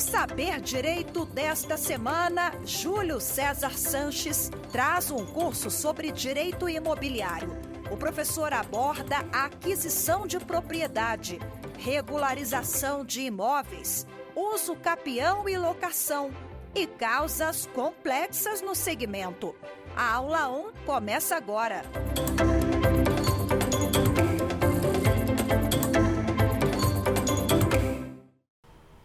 Saber Direito desta semana, Júlio César Sanches traz um curso sobre direito imobiliário. O professor aborda a aquisição de propriedade, regularização de imóveis, uso capião e locação e causas complexas no segmento. A aula 1 começa agora.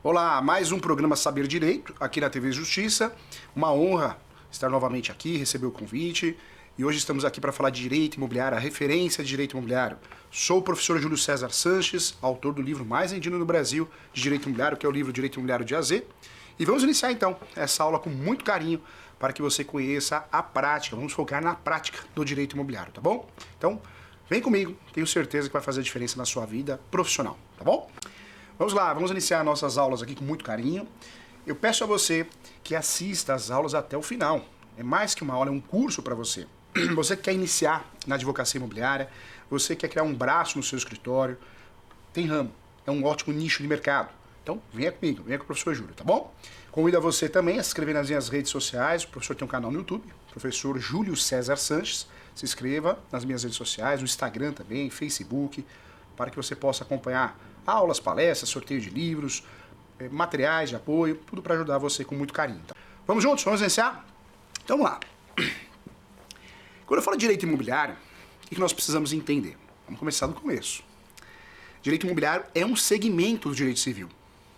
Olá, mais um programa Saber Direito, aqui na TV Justiça. Uma honra estar novamente aqui, receber o convite. E hoje estamos aqui para falar de direito imobiliário, a referência de direito imobiliário. Sou o professor Júlio César Sanches, autor do livro mais vendido no Brasil de direito imobiliário, que é o livro Direito Imobiliário de A a Z. E vamos iniciar então essa aula com muito carinho para que você conheça a prática. Vamos focar na prática do direito imobiliário, tá bom? Então, vem comigo, tenho certeza que vai fazer a diferença na sua vida profissional, tá bom? Vamos lá, vamos iniciar nossas aulas aqui com muito carinho. Eu peço a você que assista às aulas até o final. É mais que uma aula, é um curso para você. Você que quer iniciar na advocacia imobiliária, você quer criar um braço no seu escritório, tem ramo, é um ótimo nicho de mercado. Então, venha comigo, venha com o professor Júlio, tá bom? Convido a você também a se inscrever nas minhas redes sociais. O professor tem um canal no YouTube, professor Júlio César Sanches. Se inscreva nas minhas redes sociais, no Instagram também, Facebook, para que você possa acompanhar aulas, palestras, sorteio de livros, materiais de apoio, tudo para ajudar você com muito carinho. Tá? Vamos juntos? Vamos iniciar? Então vamos lá. Quando eu falo de direito imobiliário, o que nós precisamos entender? Vamos começar do começo. Direito imobiliário é um segmento do direito civil.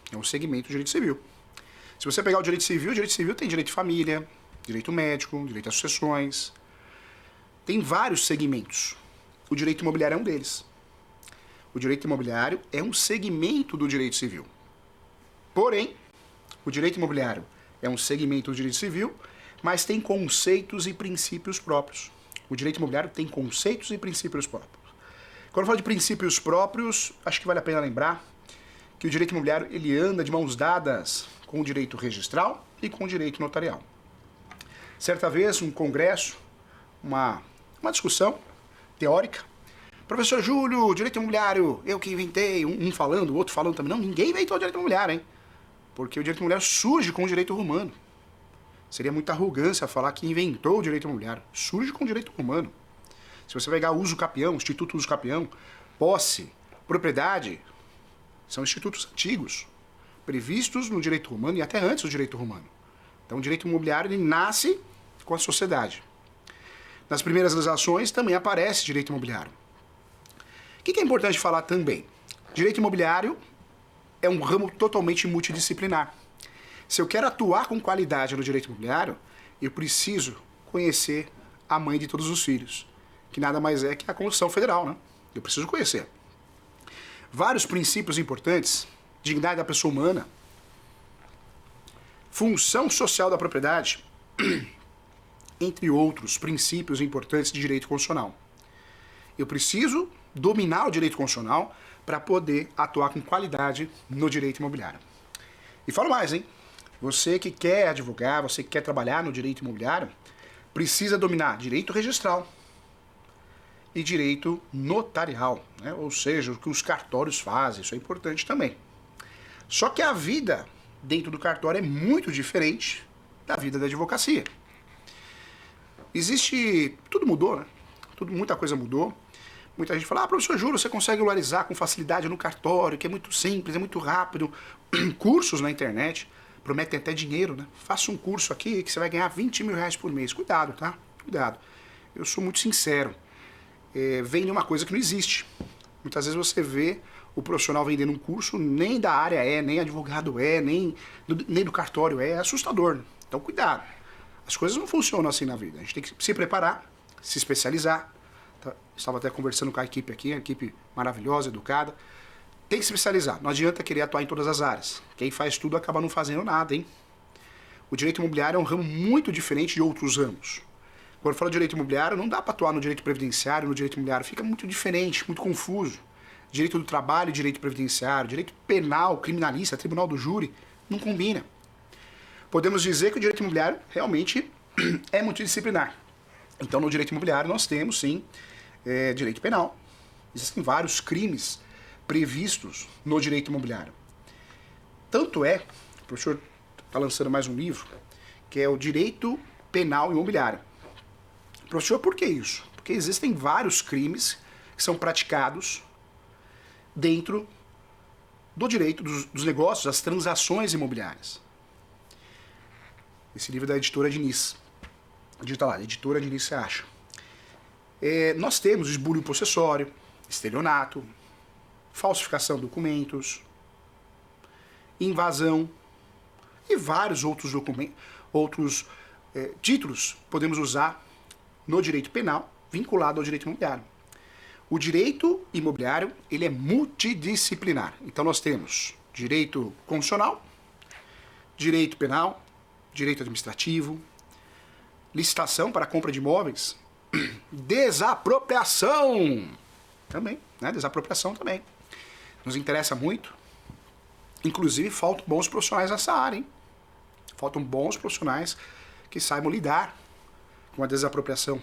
É um segmento do direito civil. Se você pegar o direito civil tem direito de família, direito médico, direito a sucessões. Tem vários segmentos. O direito imobiliário é um deles. O direito imobiliário é um segmento do direito civil. Porém, o direito imobiliário é um segmento do direito civil, mas tem conceitos e princípios próprios. O direito imobiliário tem conceitos e princípios próprios. Quando eu falo de princípios próprios, acho que vale a pena lembrar que o direito imobiliário ele anda de mãos dadas com o direito registral e com o direito notarial. Certa vez, um congresso, uma discussão teórica, professor Júlio, direito imobiliário, eu que inventei, um falando, o outro falando também. Não, ninguém inventou o direito imobiliário, hein? Porque o direito imobiliário surge com o direito romano. Seria muita arrogância falar que inventou o direito imobiliário. Surge com o direito romano. Se você pegar uso capião, instituto uso capião, posse, propriedade, são institutos antigos, previstos no direito romano e até antes do direito romano. Então o direito imobiliário ele nasce com a sociedade. Nas primeiras legislações também aparece direito imobiliário. O que é importante falar também? Direito imobiliário é um ramo totalmente multidisciplinar. Se eu quero atuar com qualidade no direito imobiliário, eu preciso conhecer a mãe de todos os filhos, que nada mais é que a Constituição Federal, né? Eu preciso conhecer. Vários princípios importantes, dignidade da pessoa humana, função social da propriedade, entre outros princípios importantes de direito constitucional. Eu preciso dominar o direito constitucional para poder atuar com qualidade no direito imobiliário. E falo mais, hein? Você que quer advogar, você que quer trabalhar no direito imobiliário, precisa dominar direito registral e direito notarial, né? Ou seja, o que os cartórios fazem, isso é importante também. Só que a vida dentro do cartório é muito diferente da vida da advocacia. Tudo mudou, né? Muita coisa mudou. Muita gente fala, professor Júlio, você consegue regularizar com facilidade no cartório, que é muito simples, é muito rápido. Cursos na internet prometem até dinheiro, né? Faça um curso aqui que você vai ganhar 20 mil reais por mês. Cuidado, tá? Cuidado. Eu sou muito sincero. Vende uma coisa que não existe. Muitas vezes você vê o profissional vendendo um curso, nem da área nem advogado nem do cartório é assustador. Né? Então, cuidado. As coisas não funcionam assim na vida. A gente tem que se preparar, se especializar. Estava até conversando com a equipe aqui, uma equipe maravilhosa, educada. Tem que se especializar. Não adianta querer atuar em todas as áreas. Quem faz tudo acaba não fazendo nada, hein? O direito imobiliário é um ramo muito diferente de outros ramos. Quando eu falo de direito imobiliário, não dá para atuar no direito previdenciário, no direito imobiliário. Fica muito diferente, muito confuso. Direito do trabalho, direito previdenciário, direito penal, criminalista, tribunal do júri, não combina. Podemos dizer que o direito imobiliário realmente é multidisciplinar. Então, no direito imobiliário, nós temos, sim, direito penal. Existem vários crimes previstos no direito imobiliário. Tanto é professor está lançando mais um livro, que é o Direito Penal Imobiliário. Professor, por que isso? Porque existem vários crimes que são praticados dentro do direito dos negócios, das transações imobiliárias. Esse livro é da editora Diniz. Digita lá, editora Diniz, você acha. Nós temos esbulho possessório, estelionato, falsificação de documentos, invasão e vários outros títulos podemos usar no direito penal vinculado ao direito imobiliário. O direito imobiliário ele é multidisciplinar. Então nós temos direito constitucional, direito penal, direito administrativo, licitação para compra de imóveis, desapropriação também, né? Desapropriação também. Nos interessa muito. Inclusive, faltam bons profissionais nessa área, hein? Faltam bons profissionais que saibam lidar com a desapropriação.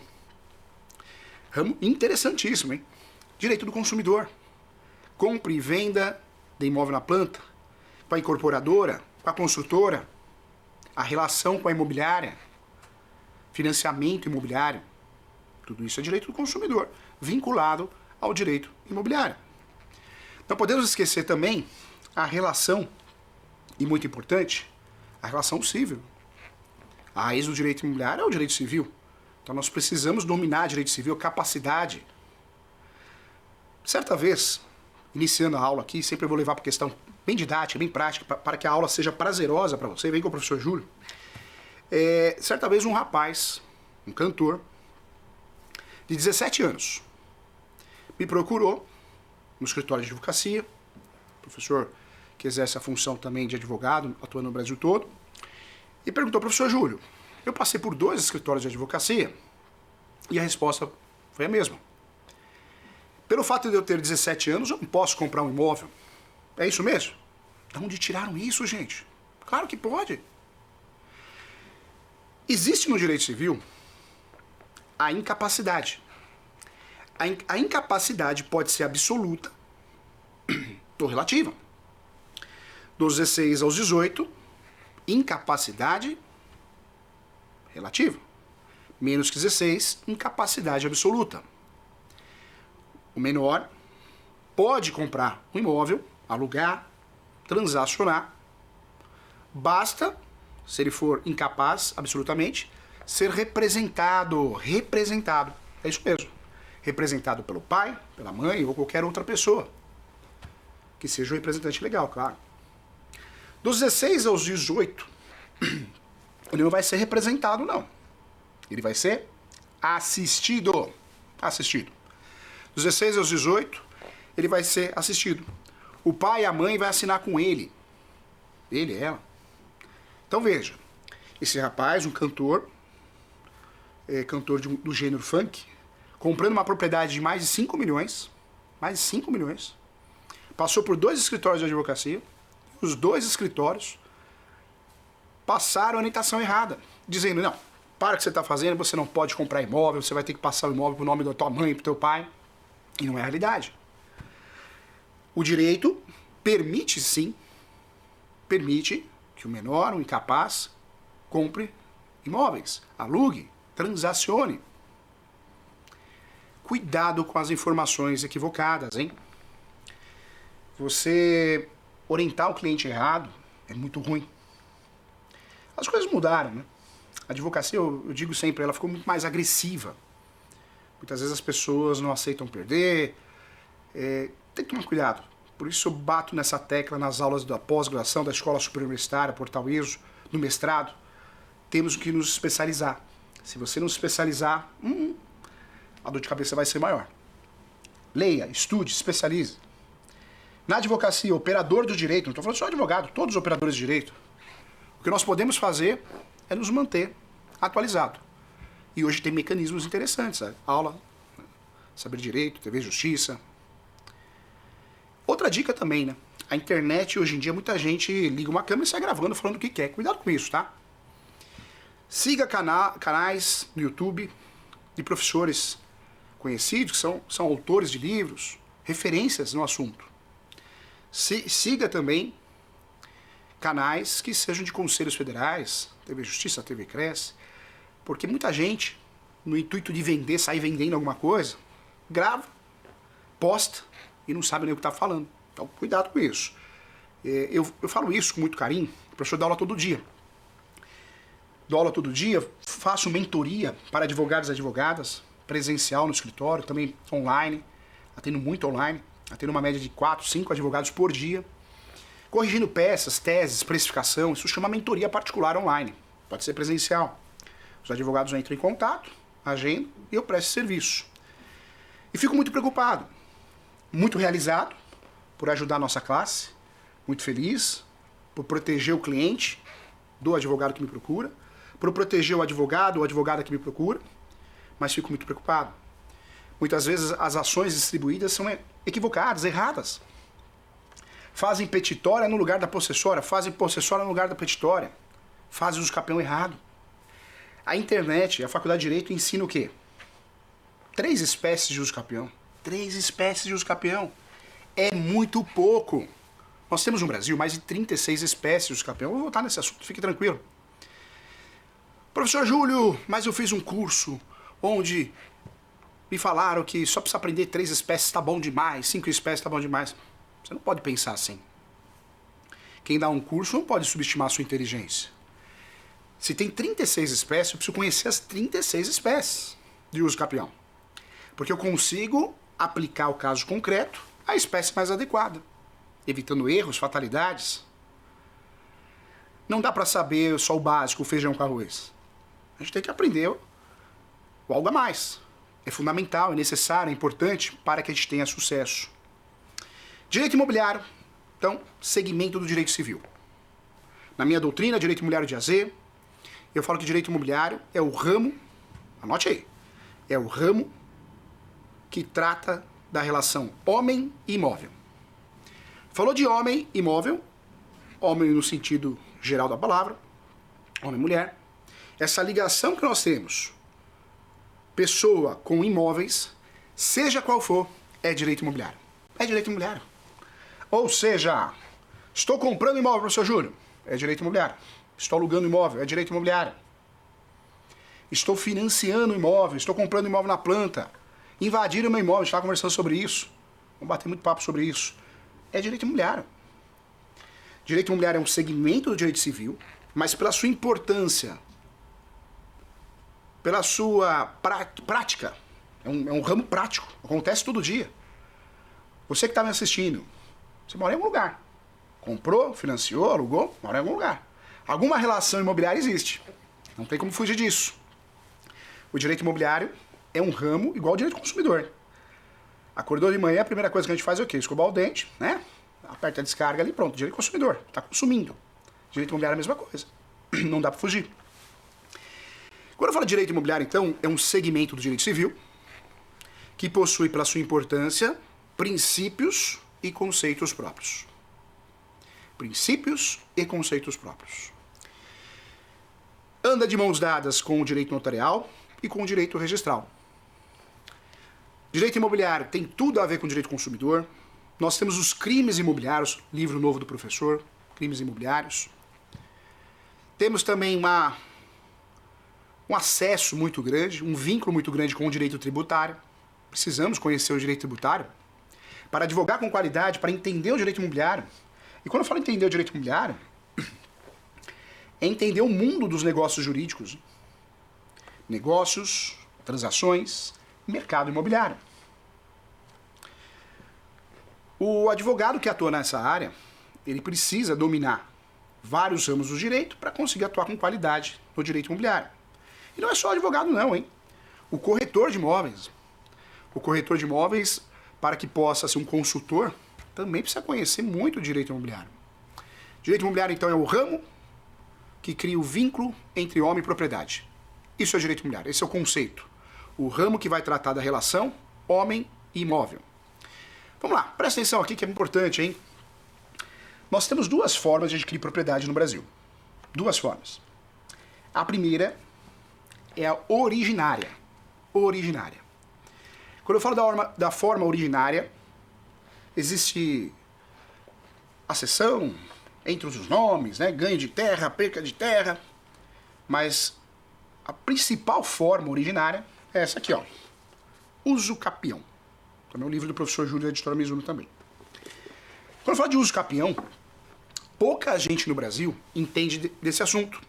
Ramo interessantíssimo, hein? Direito do consumidor. Compra e venda de imóvel na planta, com a incorporadora, com a construtora, a relação com a imobiliária, financiamento imobiliário. Tudo isso é direito do consumidor, vinculado ao direito imobiliário. Não podemos esquecer também a relação, e muito importante, a relação civil. A raiz do direito imobiliário é o direito civil. Então nós precisamos dominar direito civil, capacidade. Certa vez, iniciando a aula aqui, sempre eu vou levar para questão bem didática, bem prática, para que a aula seja prazerosa para você. Vem com o professor Júlio. Certa vez um rapaz, um cantor, de 17 anos, me procurou no escritório de advocacia, professor que exerce a função também de advogado, atuando no Brasil todo, e perguntou: professor Júlio, eu passei por 2 escritórios de advocacia e a resposta foi a mesma. Pelo fato de eu ter 17 anos, eu não posso comprar um imóvel. É isso mesmo? De onde tiraram isso, gente? Claro que pode. Existe no direito civil a incapacidade. A incapacidade pode ser absoluta ou relativa. Dos 16 aos 18, incapacidade relativa. Menos que 16, incapacidade absoluta. O menor pode comprar um imóvel, alugar, transacionar. Basta, se ele for incapaz absolutamente, ser representado. Representado. É isso mesmo. Representado pelo pai, pela mãe ou qualquer outra pessoa. Que seja um representante legal, claro. Dos 16 aos 18, ele não vai ser representado, não. Ele vai ser assistido. Assistido. Dos 16 aos 18, ele vai ser assistido. O pai e a mãe vai assinar com ele. Ele, ela. Então veja, esse rapaz, um cantor, cantor do gênero funk, comprando uma propriedade de mais de 5 milhões, passou por 2 escritórios de advocacia, os 2 escritórios passaram a orientação errada, dizendo: não, para o que você está fazendo, você não pode comprar imóvel, você vai ter que passar o imóvel para o nome da tua mãe, para o teu pai. E não é a realidade. O direito permite, sim, permite que o menor, o incapaz, compre imóveis, alugue, transacione. Cuidado com as informações equivocadas, hein? Você orientar o cliente errado é muito ruim. As coisas mudaram, né? A advocacia, eu digo sempre, ela ficou muito mais agressiva. Muitas vezes as pessoas não aceitam perder. Tem que tomar cuidado. Por isso eu bato nessa tecla nas aulas da pós-graduação, da Escola Superior Universitária, Portal ISO, no mestrado. Temos que nos especializar. Se você não se especializar, a dor de cabeça vai ser maior. Leia, estude, especialize. Na advocacia, operador do direito, não estou falando só advogado, todos os operadores de direito. O que nós podemos fazer é nos manter atualizados. E hoje tem mecanismos interessantes, sabe? Aula, Saber Direito, TV Justiça. Outra dica também, né? A internet, hoje em dia, muita gente liga uma câmera e sai gravando, falando o que quer. Cuidado com isso, tá? Siga canais no YouTube de professores conhecidos, que são autores de livros, referências no assunto. Siga também canais que sejam de conselhos federais, TV Justiça, TV Cresce, porque muita gente, no intuito de vender, sair vendendo alguma coisa, grava, posta e não sabe nem o que está falando. Então, cuidado com isso. Eu falo isso com muito carinho. O professor dá aula todo dia. Dou aula todo dia, faço mentoria para advogados e advogadas, presencial no escritório, também online, atendo muito online, atendo uma média de 4, 5 advogados por dia, corrigindo peças, teses, precificação. Isso chama mentoria particular online, pode ser presencial. Os advogados entram em contato, agendam e eu presto serviço. E fico muito preocupado, muito realizado por ajudar a nossa classe, muito feliz por proteger o cliente do advogado que me procura, por proteger o advogado ou a advogada que me procura, mas fico muito preocupado. Muitas vezes as ações distribuídas são equivocadas, erradas. Fazem petitória no lugar da possessória, fazem possessória no lugar da petitória, fazem uso capião errado. A internet, a Faculdade de Direito ensina o quê? 3 espécies de uso capião. 3 espécies de uso capião. É muito pouco. Nós temos no Brasil mais de 36 espécies de uso capião. Eu vou voltar nesse assunto, fique tranquilo. Professor Júlio, mas eu fiz um curso onde me falaram que só precisa aprender 3 espécies está bom demais, 5 espécies está bom demais. Você não pode pensar assim. Quem dá um curso não pode subestimar a sua inteligência. Se tem 36 espécies, eu preciso conhecer as 36 espécies de uso capião. Porque eu consigo aplicar o caso concreto à espécie mais adequada, evitando erros, fatalidades. Não dá para saber só o básico, o feijão com arroz. A gente tem que aprender o algo a mais. É fundamental, é necessário, é importante para que a gente tenha sucesso. Direito imobiliário, então, segmento do direito civil. Na minha doutrina, direito imobiliário de AZ, eu falo que direito imobiliário é o ramo, anote aí, é o ramo que trata da relação homem e imóvel. Falou de homem e imóvel, homem no sentido geral da palavra, homem e mulher. Essa ligação que nós temos, pessoa com imóveis, seja qual for, é direito imobiliário. É direito imobiliário. Ou seja, estou comprando imóvel, professor Júlio, é direito imobiliário. Estou alugando imóvel, é direito imobiliário. Estou financiando imóvel, estou comprando imóvel na planta. Invadiram meu imóvel, a gente estava conversando sobre isso. Vamos bater muito papo sobre isso. É direito imobiliário. Direito imobiliário é um segmento do direito civil, mas pela sua importância, pela sua prática, é um ramo prático, acontece todo dia. Você que está me assistindo, você mora em algum lugar. Comprou, financiou, alugou, mora em algum lugar. Alguma relação imobiliária existe. Não tem como fugir disso. O direito imobiliário é um ramo igual ao direito do consumidor. Acordou de manhã, a primeira coisa que a gente faz é o quê? Escovar o dente, né? Aperta a descarga ali, pronto. Direito do consumidor, está consumindo. Direito imobiliário é a mesma coisa. Não dá para fugir. Quando eu falo de direito imobiliário, então, é um segmento do direito civil que possui, pela sua importância, princípios e conceitos próprios. Princípios e conceitos próprios. Anda de mãos dadas com o direito notarial e com o direito registral. Direito imobiliário tem tudo a ver com o direito consumidor. Nós temos os crimes imobiliários, livro novo do professor, crimes imobiliários. Temos também um acesso muito grande, um vínculo muito grande com o direito tributário. Precisamos conhecer o direito tributário para advogar com qualidade, para entender o direito imobiliário. E quando eu falo entender o direito imobiliário, é entender o mundo dos negócios jurídicos. Negócios, transações, mercado imobiliário. O advogado que atua nessa área, ele precisa dominar vários ramos do direito para conseguir atuar com qualidade no direito imobiliário. E não é só advogado não, hein? O corretor de imóveis. O corretor de imóveis, para que possa ser um consultor, também precisa conhecer muito o direito imobiliário. Direito imobiliário, então, é o ramo que cria o vínculo entre homem e propriedade. Isso é o direito imobiliário, esse é o conceito. O ramo que vai tratar da relação homem e imóvel. Vamos lá, presta atenção aqui que é importante, hein? Nós temos 2 formas de adquirir propriedade no Brasil. 2 formas. A primeira é a originária. Originária. Quando eu falo da forma originária, existe a cessão, entre os nomes, né? Ganho de terra, perca de terra. Mas a principal forma originária é essa aqui, ó. Uso capião. Também é um livro do professor Júlio da editora Mizuno também. Quando eu falo de uso capião, pouca gente no Brasil entende desse assunto.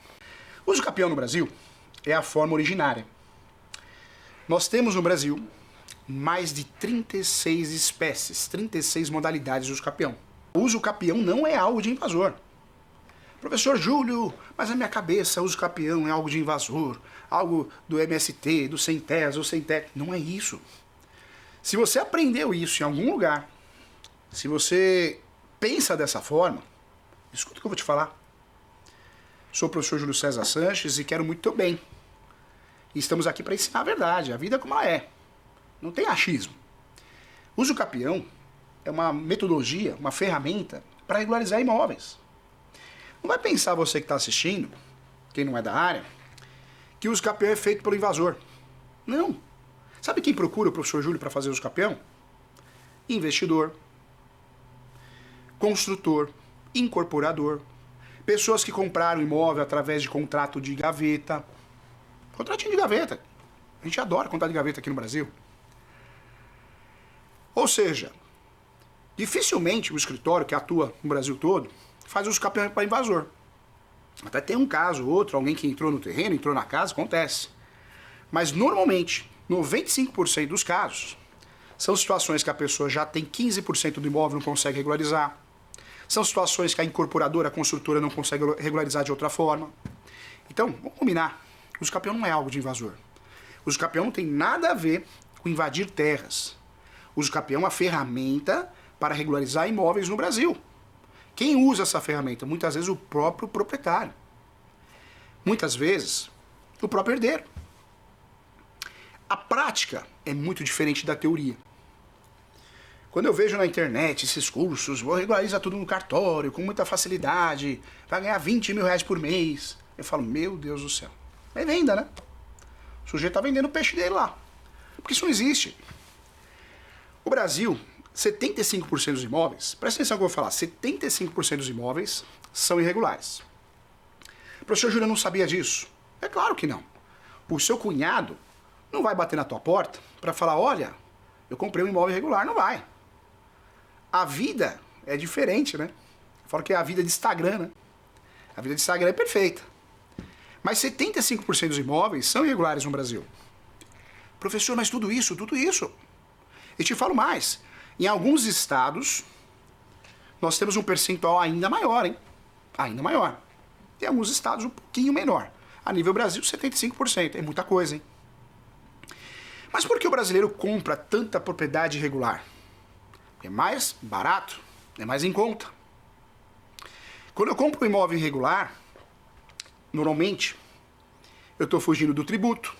Uso capião no Brasil é a forma originária. Nós temos no Brasil mais de 36 espécies, 36 modalidades de uso capião. O uso capião não é algo de invasor. Professor Júlio, mas na minha cabeça uso capião é algo de invasor, algo do MST, do sem terras ou sem terra. Não é isso. Se você aprendeu isso em algum lugar, se você pensa dessa forma, escuta o que eu vou te falar. Sou o professor Júlio César Sanches e quero muito teu bem. E estamos aqui para ensinar a verdade, a vida como ela é. Não tem achismo. Uso capião é uma metodologia, uma ferramenta para regularizar imóveis. Não vai pensar você que está assistindo, quem não é da área, que o uso capião é feito pelo invasor. Não. Sabe quem procura o professor Júlio para fazer uso capião? Investidor, construtor, incorporador, pessoas que compraram imóvel através de contrato de gaveta. Contratinho de gaveta. A gente adora contrato de gaveta aqui no Brasil. Ou seja, dificilmente o escritório que atua no Brasil todo faz uso capião para invasor. Até tem um caso ou outro, alguém que entrou no terreno, entrou na casa, acontece. Mas normalmente, 95% dos casos, são situações que a pessoa já tem 15% do imóvel e não consegue regularizar. São situações que a incorporadora, a construtora não consegue regularizar de outra forma. Então, vamos combinar. O uso capião não é algo de invasor. O uso capião não tem nada a ver com invadir terras. O uso capião é uma ferramenta para regularizar imóveis no Brasil. Quem usa essa ferramenta? Muitas vezes o próprio proprietário. Muitas vezes o próprio herdeiro. A prática é muito diferente da teoria. Quando eu vejo na internet esses cursos, vou regularizar tudo no cartório, com muita facilidade, vai ganhar 20 mil reais por mês. Eu falo, meu Deus do céu. É venda, né? O sujeito está vendendo o peixe dele lá. Porque isso não existe. O Brasil, 75% dos imóveis, presta atenção no que eu vou falar, 75% dos imóveis são irregulares. O professor Júlio não sabia disso? É claro que não. O seu cunhado não vai bater na tua porta para falar, olha, eu comprei um imóvel irregular. Não vai. A vida é diferente, né? Eu falo que é a vida de Instagram, né? A vida de Instagram é perfeita. Mas 75% dos imóveis são irregulares no Brasil. Professor, mas tudo isso, tudo isso. E te falo mais. Em alguns estados, nós temos um percentual ainda maior, hein? Ainda maior. Em alguns estados, um pouquinho menor. A nível Brasil, 75%. É muita coisa, hein? Mas por que o brasileiro compra tanta propriedade irregular? É mais barato, é mais em conta. Quando eu compro um imóvel irregular, normalmente, eu estou fugindo do tributo.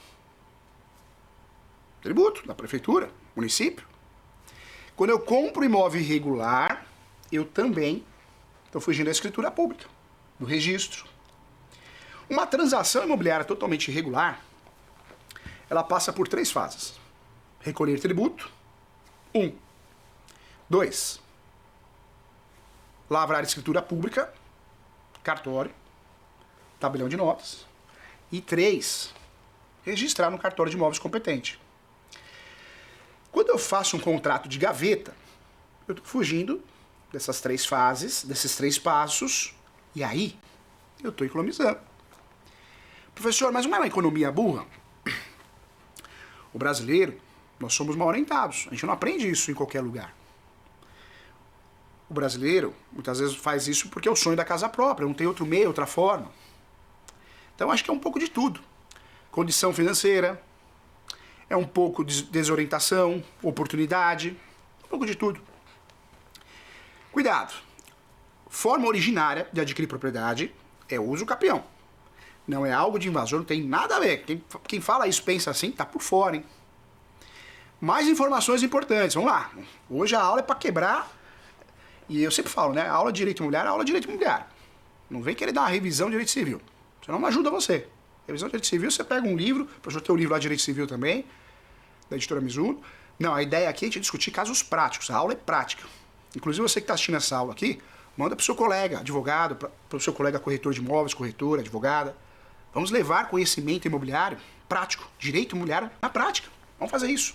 Tributo da prefeitura, município. Quando eu compro um imóvel irregular, eu também estou fugindo da escritura pública, do registro. Uma transação imobiliária totalmente irregular, ela passa por 3 fases. Recolher tributo. 1. 2. Lavrar escritura pública, cartório, tabelião de notas. E 3. Registrar no cartório de imóveis competente. Quando eu faço um contrato de gaveta, eu estou fugindo dessas 3 fases, desses 3 passos, e aí eu estou economizando. Professor, mas não é uma economia burra? O brasileiro, nós somos mal orientados. A gente não aprende isso em qualquer lugar. O brasileiro, muitas vezes, faz isso porque é o sonho da casa própria, não tem outro meio, outra forma. Então, acho que é um pouco de tudo. Condição financeira, é um pouco de desorientação, oportunidade, um pouco de tudo. Cuidado. Forma originária de adquirir propriedade é uso capião. Não é algo de invasor, não tem nada a ver. Quem fala isso, pensa assim, tá por fora, hein? Mais informações importantes, vamos lá. Hoje a aula é para quebrar, e eu sempre falo, né? A aula de direito imobiliário é aula de direito imobiliário. Não vem querer dar uma revisão de direito civil. Senão não ajuda você. Revisão de direito civil, você pega um livro, o professor tem um livro lá de direito civil também, da editora Mizuno. Não, a ideia aqui é a gente discutir casos práticos. A aula é prática. Inclusive você que está assistindo essa aula aqui, Manda para o seu colega advogado, para o seu colega corretor de imóveis, corretora, advogada. Vamos levar conhecimento imobiliário prático, direito imobiliário na prática. Vamos fazer isso.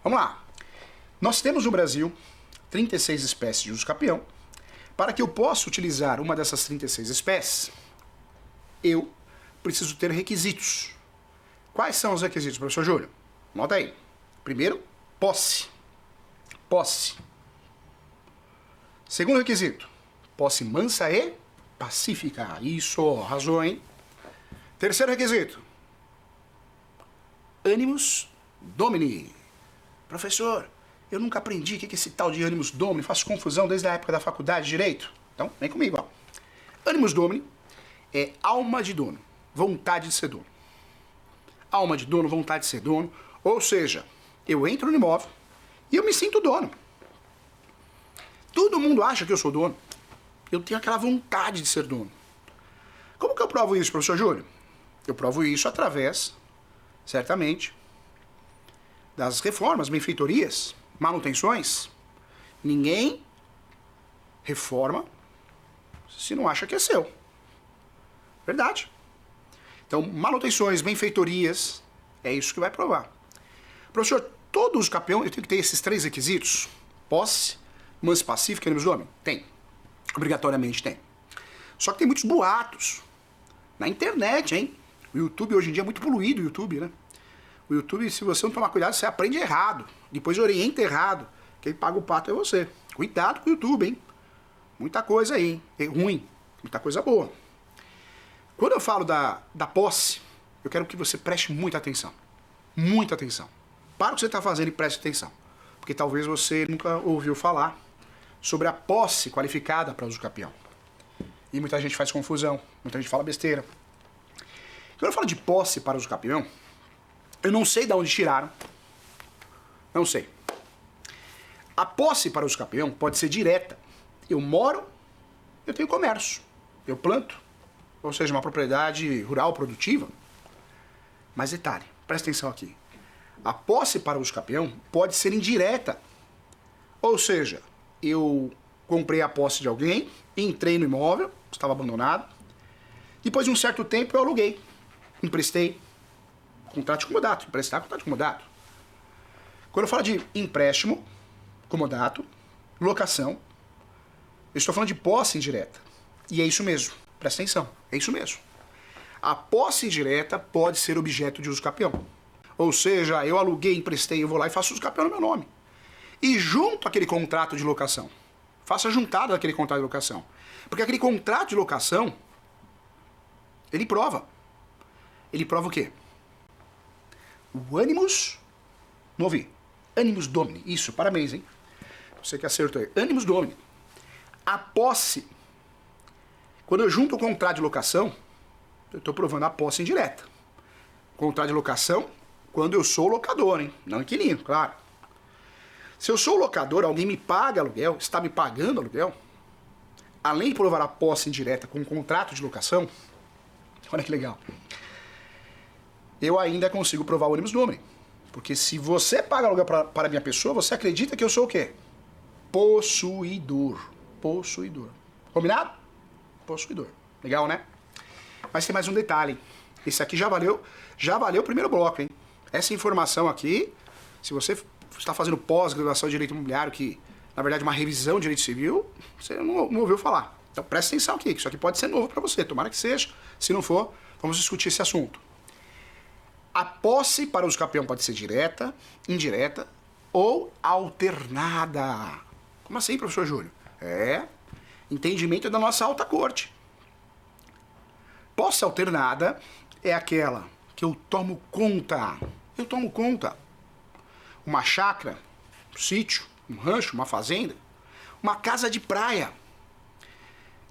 Vamos lá. Nós temos no Brasil 36 espécies de usucapião. Para que eu possa utilizar uma dessas 36 espécies, eu preciso ter requisitos. Quais são os requisitos, professor Júlio? Nota aí. Primeiro, posse. Posse. Segundo requisito, posse mansa e pacífica. Isso, arrasou, hein? Terceiro requisito, animus domini. Professor, eu nunca aprendi o que é esse tal de animus domini, faço confusão desde a época da faculdade de Direito. Então, vem comigo, ó. Animus domini é alma de dono, vontade de ser dono. Alma de dono, vontade de ser dono, ou seja, eu entro no imóvel e eu me sinto dono. Todo mundo acha que eu sou dono. Eu tenho aquela vontade de ser dono. Como que eu provo isso, professor Júlio? Eu provo isso através, certamente, das reformas, benfeitorias, manutenções. Ninguém reforma se não acha que é seu. Verdade. Então, manutenções, benfeitorias, é isso que vai provar. Professor, todo usucapião eu tenho que ter esses 3 requisitos? Posse, mansa pacífica e animus domini? Tem. Obrigatoriamente tem. Só que tem muitos boatos na internet, hein? O YouTube hoje em dia é muito poluído, o YouTube, né? O YouTube, se você não tomar cuidado, você aprende errado. Depois orienta errado. Quem paga o pato é você. Cuidado com o YouTube, hein? Muita coisa aí, hein? É ruim. Muita coisa boa. Quando eu falo da posse, eu quero que você preste muita atenção. Muita atenção. Para o que você está fazendo e preste atenção. Porque talvez você nunca ouviu falar sobre a posse qualificada para usucapião. E muita gente faz confusão, muita gente fala besteira. Quando eu falo de posse para usucapião, eu não sei de onde tiraram. Não sei. A posse para usucapião pode ser direta. Eu moro, eu tenho comércio, eu planto. Ou seja, uma propriedade rural produtiva. Mas detalhe, presta atenção aqui. A posse para usucapião pode ser indireta. Ou seja, eu comprei a posse de alguém, entrei no imóvel, estava abandonado. Depois de um certo tempo eu aluguei, emprestei. Contrato de comodato, emprestar contrato de comodato. Quando eu falo de empréstimo, comodato, locação, eu estou falando de posse indireta. E é isso mesmo, presta atenção, é isso mesmo. A posse indireta pode ser objeto de usucapião. Ou seja, eu aluguei, emprestei, eu vou lá e faço usucapião no meu nome. E junto àquele contrato de locação, faça juntado daquele contrato de locação. Porque aquele contrato de locação, ele prova. Ele prova o quê? O animus, não ouvi, animus domini, isso, parabéns, hein? Você que acertou aí, animus domini. A posse, quando eu junto o contrato de locação, eu estou provando a posse indireta. Contrato de locação, quando eu sou locador, hein? Não inquilino, claro. Se eu sou locador, alguém me paga aluguel, está me pagando aluguel, além de provar a posse indireta com um contrato de locação, olha que legal, eu ainda consigo provar o animus domini. Porque se você paga aluguel para a minha pessoa, você acredita que eu sou o quê? Possuidor. Possuidor. Combinado? Possuidor. Legal, né? Mas tem mais um detalhe. Esse aqui já valeu o primeiro bloco, hein? Essa informação aqui, se você está fazendo pós-graduação de Direito Imobiliário, que na verdade é uma revisão de Direito Civil, você não ouviu falar. Então presta atenção aqui, que isso aqui pode ser novo para você. Tomara que seja. Se não for, vamos discutir esse assunto. A posse para o usucapião pode ser direta, indireta ou alternada. Como assim, professor Júlio? Entendimento da nossa alta corte. Posse alternada é aquela que eu tomo conta. Eu tomo conta. Uma chácara, um sítio, um rancho, uma fazenda, uma casa de praia.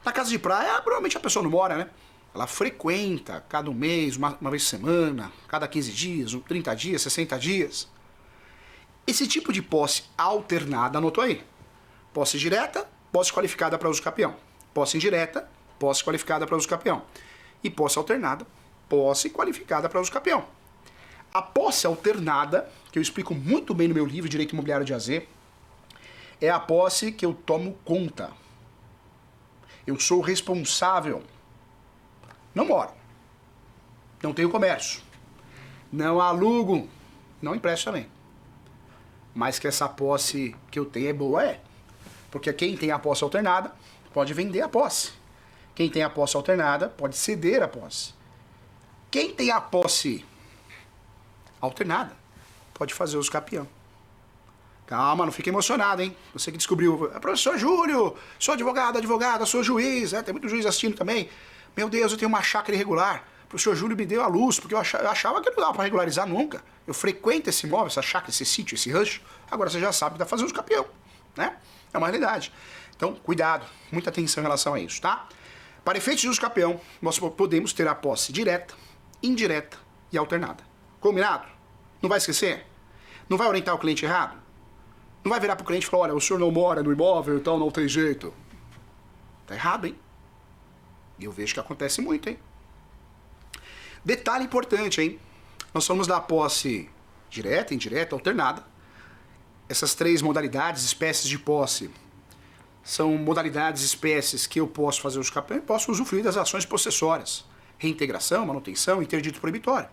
Na casa de praia, provavelmente a pessoa não mora, né? Ela frequenta cada mês, uma vez por semana, cada 15 dias, 30 dias, 60 dias. Esse tipo de posse alternada, anotou aí? Posse direta, posse qualificada para usucapião. Posse indireta, posse qualificada para usucapião. E posse alternada, posse qualificada para usucapião. A posse alternada, que eu explico muito bem no meu livro Direito Imobiliário de AZ, é a posse que eu tomo conta. Eu sou responsável. Não moro. Não tenho comércio. Não alugo. Não empresto também. Mas que essa posse que eu tenho é boa, é. Porque quem tem a posse alternada pode vender a posse. Quem tem a posse alternada pode ceder a posse. Quem tem a posse alternada pode fazer uso capião. Calma, não fique emocionado, hein? Você que descobriu, professor Júlio, sou advogado, advogada, sou juiz, tem muito juiz assistindo também. Meu Deus, eu tenho uma chácara irregular. O professor Júlio me deu a luz, porque eu achava que não dava para regularizar nunca. Eu frequento esse imóvel, essa chácara, esse sítio, esse rancho. Agora você já sabe que dá pra fazer uso capião, né? É uma realidade. Então, cuidado, muita atenção em relação a isso, tá? Para efeitos de uso capião, nós podemos ter a posse direta, indireta e alternada. Combinado? Não vai esquecer? Não vai orientar o cliente errado? Não vai virar pro cliente e falar, olha, o senhor não mora no imóvel, então não tem jeito. Tá errado, hein? E eu vejo que acontece muito, hein? Detalhe importante, hein? Nós falamos da posse direta, indireta, alternada. Essas três modalidades, espécies de posse, são modalidades, espécies que eu posso fazer uso capião e posso usufruir das ações possessórias. Reintegração, manutenção, interdito proibitório.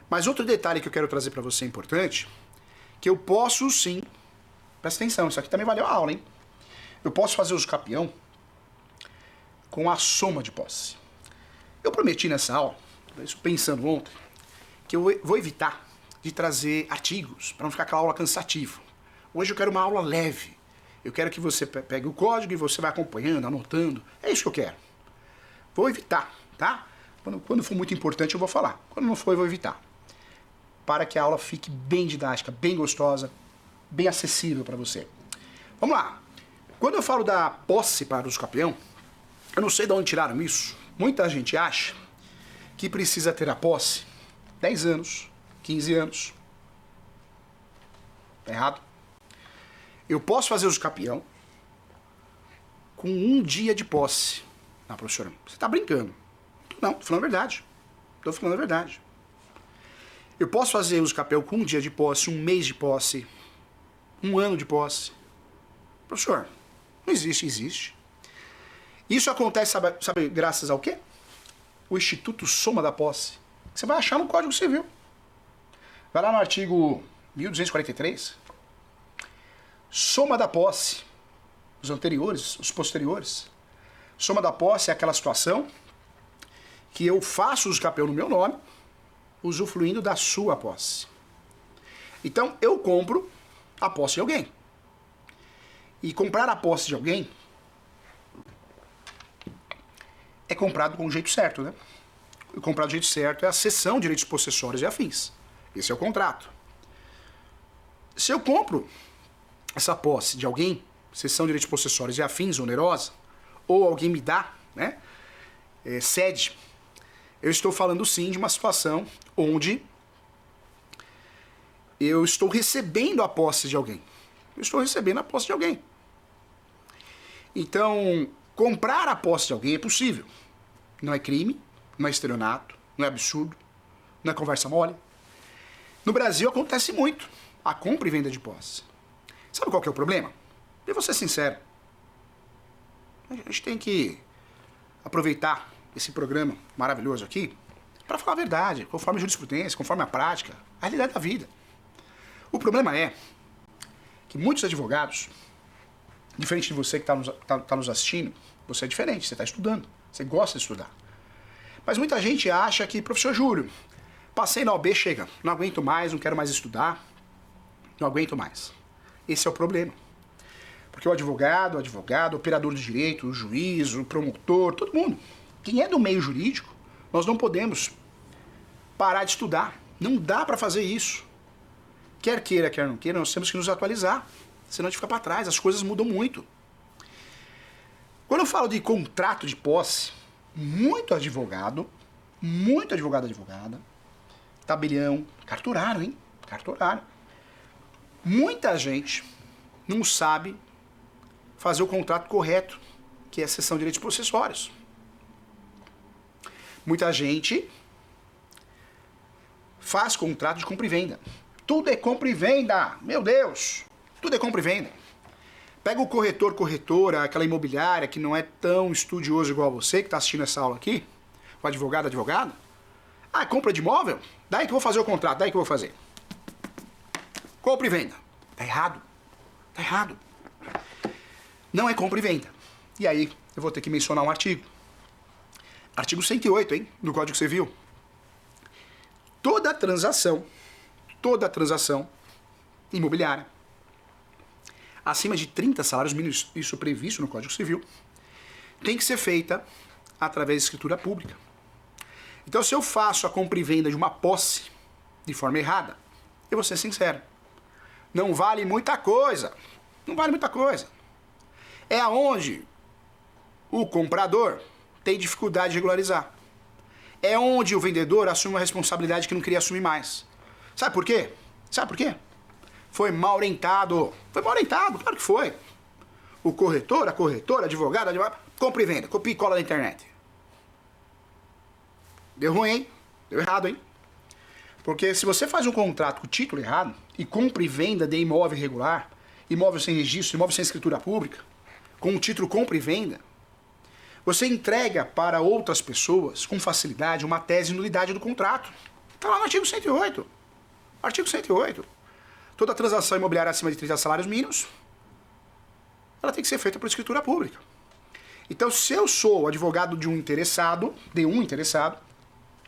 Mas outro detalhe que eu quero trazer para você importante, que eu posso sim, presta atenção, isso aqui também valeu a aula, hein? Eu posso fazer uso capião com a soma de posse. Eu prometi nessa aula, isso pensando ontem, que eu vou evitar de trazer artigos, para não ficar aquela aula cansativa. Hoje eu quero uma aula leve. Eu quero que você pegue o código e você vai acompanhando, anotando. É isso que eu quero. Vou evitar, tá? Quando for muito importante eu vou falar. Quando não for eu vou evitar. Para que a aula fique bem didática, bem gostosa, bem acessível para você. Vamos lá. Quando eu falo da posse para uso capião, eu não sei de onde tiraram isso. Muita gente acha que precisa ter a posse 10 anos, 15 anos. Tá errado? Eu posso fazer uso capião com 1 dia de posse. Não, professora, você está brincando. Não, tô falando a verdade. Tô falando a verdade. Eu posso fazer uso capião com 1 dia de posse, 1 mês de posse, 1 ano de posse. Professor, não existe, existe. Isso acontece, sabe graças ao quê? O Instituto Soma da Posse. Você vai achar no Código Civil. Vai lá no artigo 1243. Soma da posse. Os anteriores, os posteriores. Soma da posse é aquela situação que eu faço uso capião no meu nome, usufruindo da sua posse. Então, eu compro a posse de alguém. E comprar a posse de alguém é comprado com o jeito certo, né? E comprar do jeito certo é a cessão de direitos possessórios e afins. Esse é o contrato. Se eu compro essa posse de alguém, cessão de direitos possessórios e afins, onerosa, ou alguém me dá, né, cede, eu estou falando sim de uma situação onde eu estou recebendo a posse de alguém. Eu estou recebendo a posse de alguém. Então, comprar a posse de alguém é possível. Não é crime, não é estelionato, não é absurdo, não é conversa mole. No Brasil acontece muito a compra e venda de posse. Sabe qual que é o problema? Eu vou ser sincero. A gente tem que aproveitar esse programa maravilhoso aqui para falar a verdade, conforme a jurisprudência, conforme a prática, a realidade da vida. O problema é que muitos advogados, diferente de você que está nos assistindo, você é diferente, você está estudando, você gosta de estudar. Mas muita gente acha que, professor Júlio, passei na OAB, chega, não aguento mais, não quero mais estudar, não aguento mais. Esse é o problema. Porque o advogado, o operador de direito, o juiz, o promotor, todo mundo, quem é do meio jurídico, nós não podemos parar de estudar. Não dá para fazer isso. Quer queira, quer não queira, nós temos que nos atualizar. Senão a gente fica para trás, as coisas mudam muito. Quando eu falo de contrato de posse, muito advogado, advogada, tabelião, cartorário, hein? Cartorário. Muita gente não sabe fazer o contrato correto, que é a cessão de direitos possessórios. Muita gente faz contrato de compra e venda. Tudo é compra e venda, meu Deus! Tudo é compra e venda. Pega o corretor, corretora, aquela imobiliária que não é tão estudioso igual você, que está assistindo essa aula aqui, o advogado, advogada. Ah, compra de imóvel? Daí que eu vou fazer o contrato, daí que eu vou fazer. Compra e venda. Tá errado. Tá errado. Não é compra e venda. E aí, eu vou ter que mencionar um artigo. Artigo 108, hein, do Código Civil. Toda transação imobiliária acima de 30 salários mínimos, isso previsto no Código Civil, tem que ser feita através de escritura pública. Então, se eu faço a compra e venda de uma posse de forma errada, eu vou ser sincero, não vale muita coisa. Não vale muita coisa. É aonde o comprador tem dificuldade de regularizar. É onde o vendedor assume uma responsabilidade que não queria assumir mais. Sabe por quê? Sabe por quê? Foi mal orientado. Foi mal orientado, claro que foi. O corretor, a corretora, advogado, compra e venda, copia e cola na internet. Deu ruim, hein? Deu errado, hein? Porque se você faz um contrato com o título errado e compra e venda de imóvel irregular, imóvel sem registro, imóvel sem escritura pública, com o título compra e venda, você entrega para outras pessoas com facilidade uma tese de nulidade do contrato. Está lá no artigo 108. Artigo 108. Toda transação imobiliária acima de 30 salários mínimos, ela tem que ser feita por escritura pública. Então, se eu sou advogado de um interessado,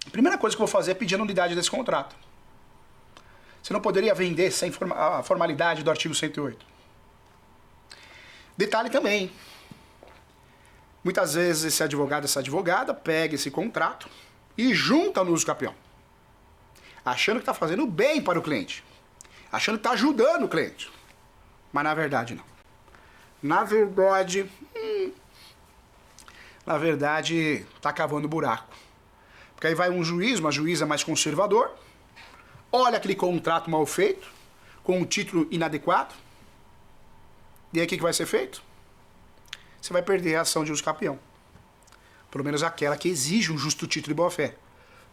a primeira coisa que eu vou fazer é pedir a nulidade desse contrato. Você não poderia vender sem a formalidade do artigo 108. Detalhe também. Muitas vezes esse advogado, essa advogada, pega esse contrato e junta no uso capião. Achando que está fazendo bem para o cliente. Achando que está ajudando o cliente. Mas na verdade não. Na verdade, está cavando buraco. Porque aí vai um juiz, uma juíza mais conservador, olha aquele contrato mal feito, com um título inadequado, e aí o que vai ser feito? Você vai perder a ação de uso capião. Pelo menos aquela que exige um justo título de boa-fé.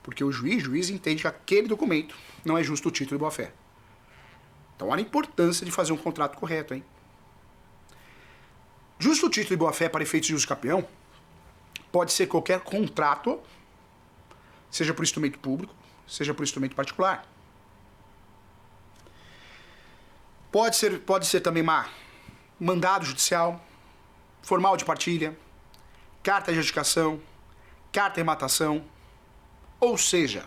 Porque o juiz entende que aquele documento não é justo título de boa-fé. Então olha a importância de fazer um contrato correto, hein? Justo título de boa-fé para efeitos de uso capião pode ser qualquer contrato, seja por instrumento público, seja por instrumento particular. Pode ser também mandado judicial, formal de partilha, carta de adjudicação, carta de rematação, ou seja,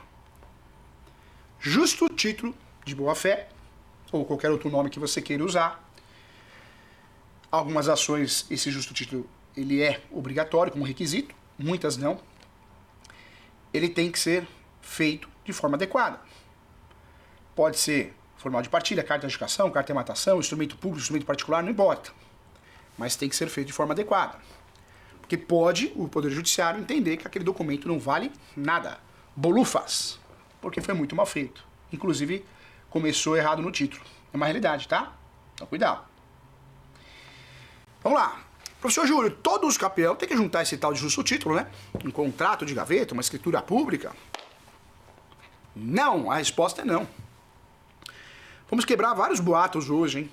justo título de boa-fé, ou qualquer outro nome que você queira usar. Algumas ações, esse justo título, ele é obrigatório como requisito, muitas não. Ele tem que ser feito de forma adequada. Pode ser formal de partilha, carta de adjudicação, carta de rematação, instrumento público, instrumento particular, não importa. Mas tem que ser feito de forma adequada. Porque pode o Poder Judiciário entender que aquele documento não vale nada. Bolufas. Porque foi muito mal feito. Inclusive, começou errado no título. É uma realidade, tá? Então, cuidado. Vamos lá. Professor Júlio, todo uso capião tem que juntar esse tal de justo título, né? Um contrato de gaveta, uma escritura pública? Não, a resposta é não. Vamos quebrar vários boatos hoje, hein?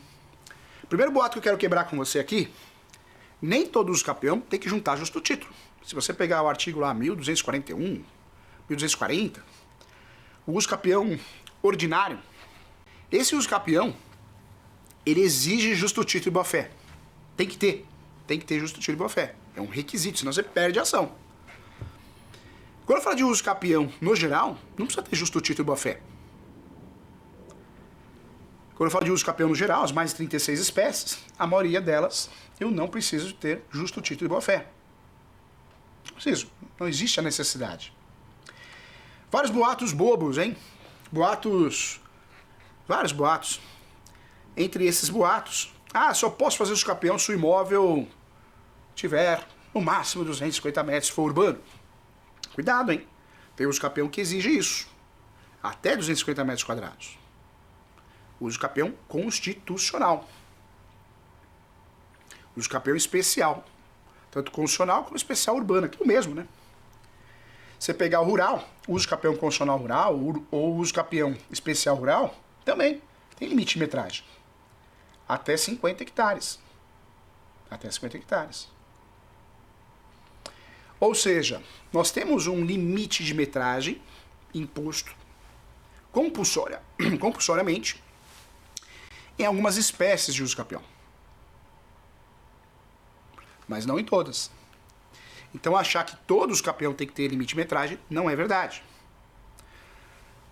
Primeiro boato que eu quero quebrar com você aqui, nem todo uso capião tem que juntar justo título. Se você pegar o artigo lá 1241, 1240, o uso capião ordinário, esse uso capião, ele exige justo título e boa-fé. Tem que ter justo título e boa-fé. É um requisito, senão você perde a ação. Quando eu falo de uso capião no geral, não precisa ter justo título e boa-fé. Quando eu falo de uso capião no geral, as mais de 36 espécies, a maioria delas eu não preciso ter justo título e boa-fé. Não preciso, não existe a necessidade. Vários boatos bobos, hein? Vários boatos. Entre esses boatos, só posso fazer uso capião se o imóvel tiver no máximo 250 metros se for urbano. Cuidado, hein? Tem uso capião que exige isso. Até 250 metros quadrados. Uso capião constitucional. Uso capião especial. Tanto constitucional como especial urbano. Aquilo mesmo, né? Você pegar o rural, uso capião constitucional rural ou uso capião especial rural, também tem limite de metragem. Até 50 hectares. Até 50 hectares. Ou seja, nós temos um limite de metragem imposto compulsoriamente em algumas espécies de uso capião. Mas não em todas. Então achar que todos os capião têm que ter limite de metragem não é verdade.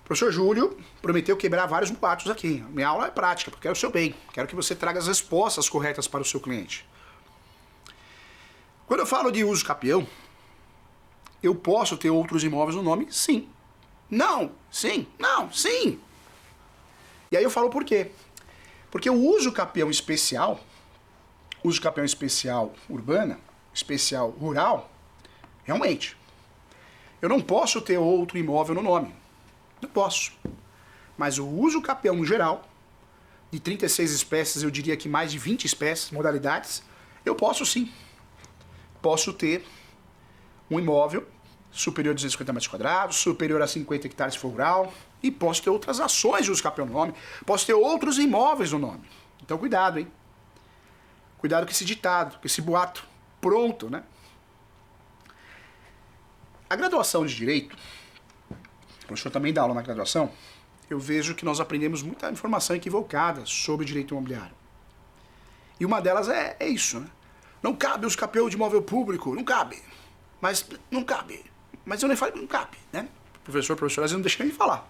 O professor Júlio prometeu quebrar vários boatos aqui. Minha aula é prática, porque quero o seu bem. Quero que você traga as respostas corretas para o seu cliente. Quando eu falo de uso capião, eu posso ter outros imóveis no nome? Sim. Não. Sim. Não. Sim. E aí eu falo por quê? Porque o uso capião especial urbana, especial rural, realmente, eu não posso ter outro imóvel no nome. Não posso. Mas o uso capião no geral, de 36 espécies, eu diria que mais de 20 espécies, modalidades, eu posso sim. Posso ter um imóvel superior a 250 metros quadrados, superior a 50 hectares se for rural, e posso ter outras ações de uso capião no nome, posso ter outros imóveis no nome. Então cuidado, hein? Cuidado com esse ditado, com esse boato pronto, né? A graduação de Direito, o professor também dá aula na graduação, eu vejo que nós aprendemos muita informação equivocada sobre direito imobiliário. E uma delas é isso, né? Não cabe uso capião de imóvel público, não cabe. Mas não cabe. Mas eu nem falo que não cabe, né? O professor às vezes não deixa nem falar.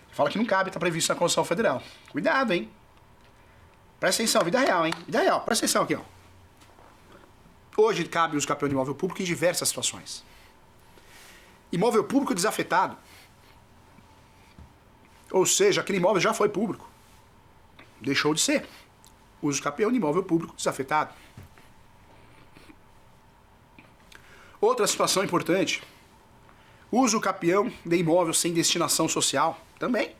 Ele fala que não cabe, está previsto na Constituição Federal. Cuidado, hein? Presta atenção, vida real, hein? Vida real, presta atenção aqui, ó. Hoje cabe uso capião de imóvel público em diversas situações. Imóvel público desafetado. Ou seja, aquele imóvel já foi público. Deixou de ser. Uso capião de imóvel público desafetado. Outra situação importante. Uso capião de imóvel sem destinação social. Também.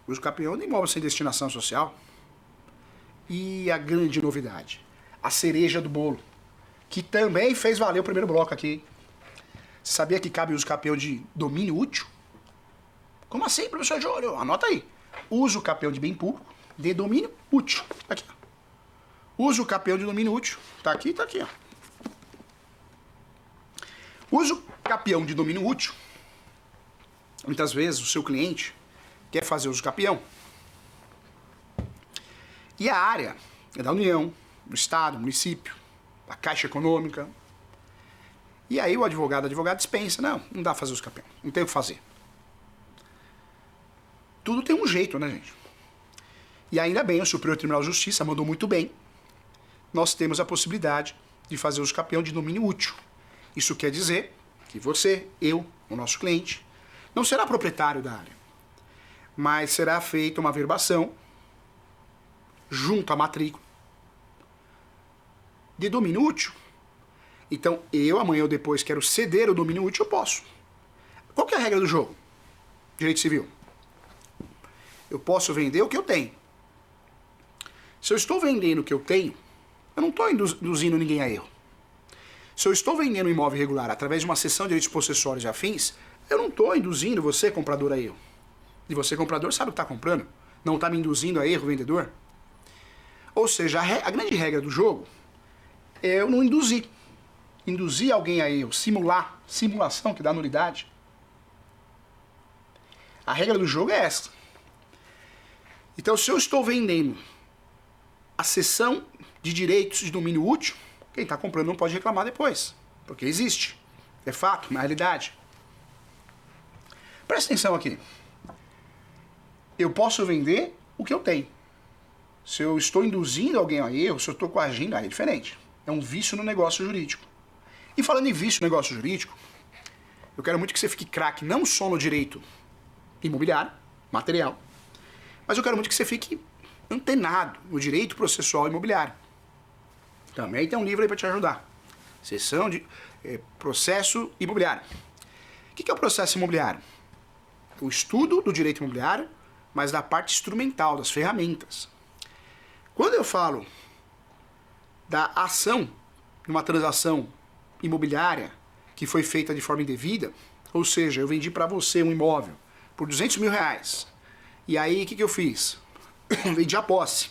Uso capião de imóvel sem destinação social. E a grande novidade. A cereja do bolo. Que também fez valer o primeiro bloco aqui. Você sabia que cabe uso capião de domínio útil? Como assim, professor Júlio? Anota aí. Uso capião de bem público de domínio útil. Aqui. Uso capião de domínio útil. Tá aqui, ó. Uso capião de domínio útil. Muitas vezes o seu cliente quer fazer uso capião. E a área é da União, do Estado, do município, da Caixa Econômica. E aí o advogado dispensa. Não dá pra fazer uso capião. Não tem o que fazer. Tudo tem um jeito, né, gente? E ainda bem, o Superior Tribunal de Justiça mandou muito bem. Nós temos a possibilidade de fazer uso capião de domínio útil. Isso quer dizer que você, eu, o nosso cliente, não será proprietário da área, mas será feita uma averbação junto à matrícula de domínio útil. Então, eu, amanhã ou depois, quero ceder o domínio útil, eu posso. Qual que é a regra do jogo? Direito civil. Eu posso vender o que eu tenho. Se eu estou vendendo o que eu tenho, eu não estou induzindo ninguém a erro. Se eu estou vendendo um imóvel irregular através de uma cessão de direitos possessórios e afins, eu não estou induzindo você, comprador, a erro. E você, comprador, sabe o que está comprando? Não está me induzindo a erro, vendedor? Ou seja, a grande regra do jogo é eu não induzir. Induzir alguém a erro, simulação que dá nulidade. A regra do jogo é essa. Então, se eu estou vendendo a cessão de direitos de domínio útil, quem está comprando não pode reclamar depois, porque existe. É fato, na realidade. Presta atenção aqui. Eu posso vender o que eu tenho. Se eu estou induzindo alguém a erro, se eu estou coagindo, aí é diferente. É um vício no negócio jurídico. E falando em vício no negócio jurídico, eu quero muito que você fique craque não só no direito imobiliário, material, mas eu quero muito que você fique antenado no direito processual imobiliário. Também tem um livro aí para te ajudar. Seção de processo imobiliário. O que é o processo imobiliário? O estudo do direito imobiliário, mas da parte instrumental, das ferramentas. Quando eu falo da ação numa transação imobiliária que foi feita de forma indevida, ou seja, eu vendi para você um imóvel por R$200 mil. E aí, o que eu fiz? Vendi a posse.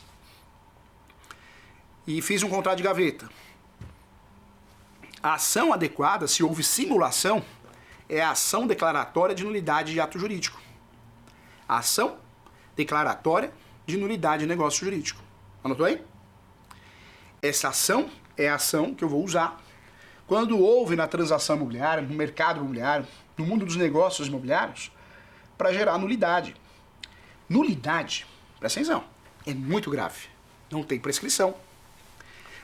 e fiz um contrato de gaveta. A ação adequada, se houve simulação, é a ação declaratória de nulidade de ato jurídico. A ação declaratória de nulidade de negócio jurídico. Anotou aí? Essa ação é a ação que eu vou usar quando houve na transação imobiliária, no mercado imobiliário, no mundo dos negócios imobiliários, para gerar nulidade. Nulidade, presta atenção, é muito grave. Não tem prescrição.